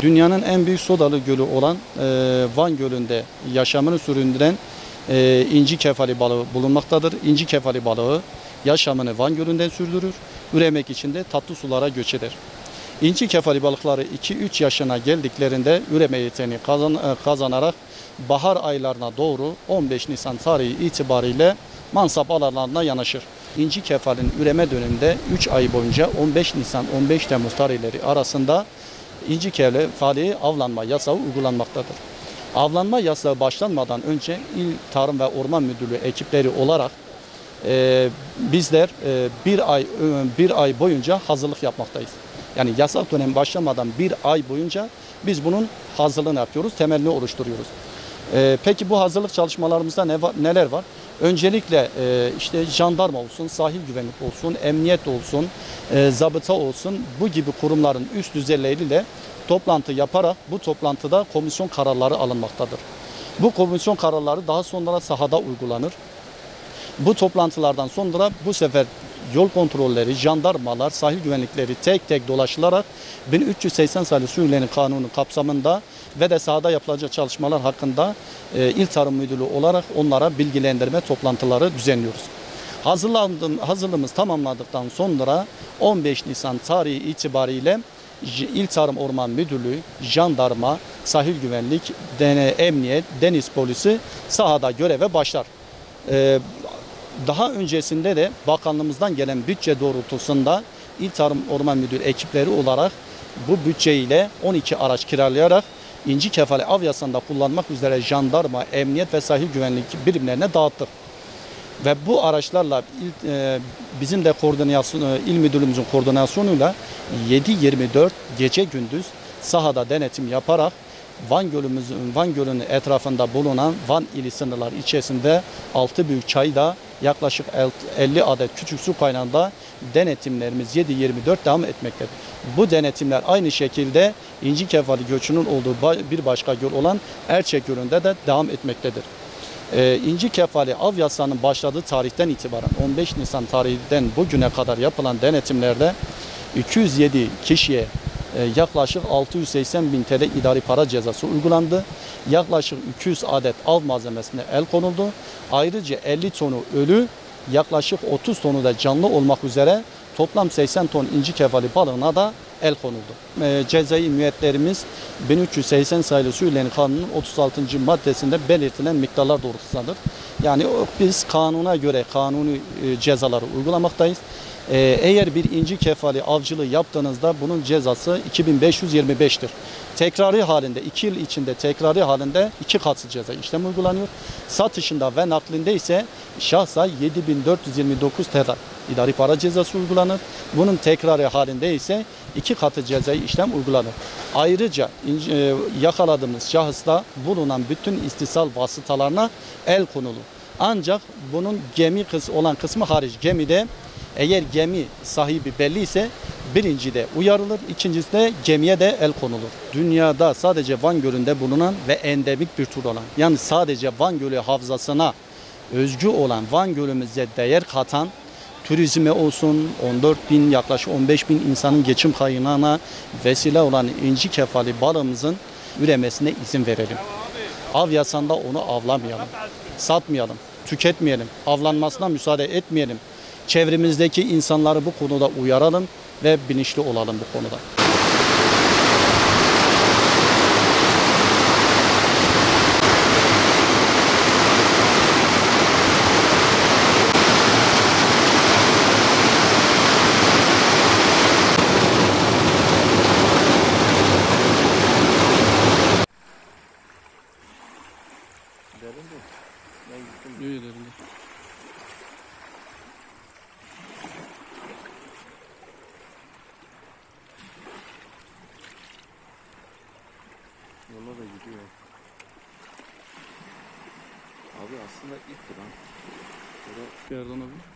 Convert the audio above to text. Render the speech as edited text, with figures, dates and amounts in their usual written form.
Dünyanın en büyük sodalı gölü olan Van Gölü'nde yaşamını sürdüren inci kefali balığı bulunmaktadır. İnci kefali balığı yaşamını Van Gölü'nden sürdürür. Üremek için de tatlı sulara göç eder. İnci kefali balıkları 2-3 yaşına geldiklerinde üreme yeteneği kazanarak bahar aylarına doğru 15 Nisan tarihi itibariyle mansap alanlarına yanaşır. İnci kefalinin üreme döneminde 3 ay boyunca 15 Nisan 15 Temmuz tarihleri arasında İnci kefali avlanma yasağı uygulanmaktadır. Avlanma yasağı başlanmadan önce İl Tarım ve Orman Müdürlüğü ekipleri olarak bizler bir ay boyunca hazırlık yapmaktayız. Yani yasak dönem başlamadan bir ay boyunca biz bunun hazırlığını yapıyoruz, temelini oluşturuyoruz. Peki bu hazırlık çalışmalarımızda neler var? Öncelikle işte jandarma olsun, sahil güvenlik olsun, emniyet olsun, zabıta olsun, bu gibi kurumların üst düzeyleriyle toplantı yaparak bu toplantıda komisyon kararları alınmaktadır. Bu komisyon kararları daha sonra sahada uygulanır. Bu toplantılardan sonra bu sefer yol kontrolleri, jandarmalar, sahil güvenlikleri tek tek dolaşılarak 1380 sayılı Su İlleri Kanunu kapsamında ve de sahada yapılacak çalışmalar hakkında İl Tarım Müdürlüğü olarak onlara bilgilendirme toplantıları düzenliyoruz. Hazırlığımız tamamladıktan sonra 15 Nisan tarihi itibariyle İl Tarım Orman Müdürlüğü, jandarma, sahil güvenlik, emniyet, deniz polisi sahada göreve başlar. Daha öncesinde de bakanlığımızdan gelen bütçe doğrultusunda İl Tarım Orman Müdürlüğü ekipleri olarak bu bütçeyle 12 araç kiralayarak inci kefali av yasağında kullanmak üzere jandarma, emniyet ve sahil güvenlik birimlerine dağıttık. Ve bu araçlarla bizim de il müdürlüğümüzün koordinasyonuyla 7/24 gece gündüz sahada denetim yaparak Van Gölü'nün etrafında bulunan Van ili sınırları içerisinde 6 büyük çayda yaklaşık 50 adet küçük su kaynağında denetimlerimiz 7/24 devam etmektedir. Bu denetimler aynı şekilde inci kefali göçünün olduğu bir başka göl olan Erçek Gölü'nde de devam etmektedir. İnci kefali av yasağının başladığı tarihten itibaren 15 Nisan tarihinden bugüne kadar yapılan denetimlerde 207 kişiye yaklaşık 680.000 TL idari para cezası uygulandı. Yaklaşık 200 adet av malzemesine el konuldu. Ayrıca 50 tonu ölü, yaklaşık 30 tonu da canlı olmak üzere toplam 80 ton inci kefali balığına da el konuldu. Cezai müeyyidlerimiz 1380 sayılı Su İlleri Kanunu'nun 36. maddesinde belirtilen miktarlar doğrultusundadır. Yani biz kanuna göre kanuni cezaları uygulamaktayız. Eğer bir inci kefali avcılığı yaptığınızda bunun cezası 2525'tir. Tekrari halinde 2 yıl içinde tekrari halinde 2 katı ceza işlem uygulanıyor. Satışında ve naklinde ise şahsa 7429 TL idari para cezası uygulanır. Bunun tekrari halinde ise 2 katı cezai işlem uygulanır. Ayrıca yakaladığımız şahısla bulunan bütün istisal vasıtalarına el konulur. Ancak bunun gemi olan kısmı hariç, gemide eğer gemi sahibi belli ise birincide uyarılır, ikincisi de gemiye de el konulur. Dünyada sadece Van Gölü'nde bulunan ve endemik bir tür olan, yani sadece Van Gölü havzasına özgü olan, Van Gölü'müze değer katan, turizme olsun, 14.000 yaklaşık 15.000 insanın geçim kaynağına vesile olan inci kefali balığımızın üremesine izin verelim. Av yasağında onu avlamayalım, satmayalım, tüketmeyelim, avlanmasına müsaade etmeyelim. Çevremizdeki insanları bu konuda uyaralım ve bilinçli olalım bu konuda. Yola da gidiyor. Abi aslında ilk lan. Yerden abi.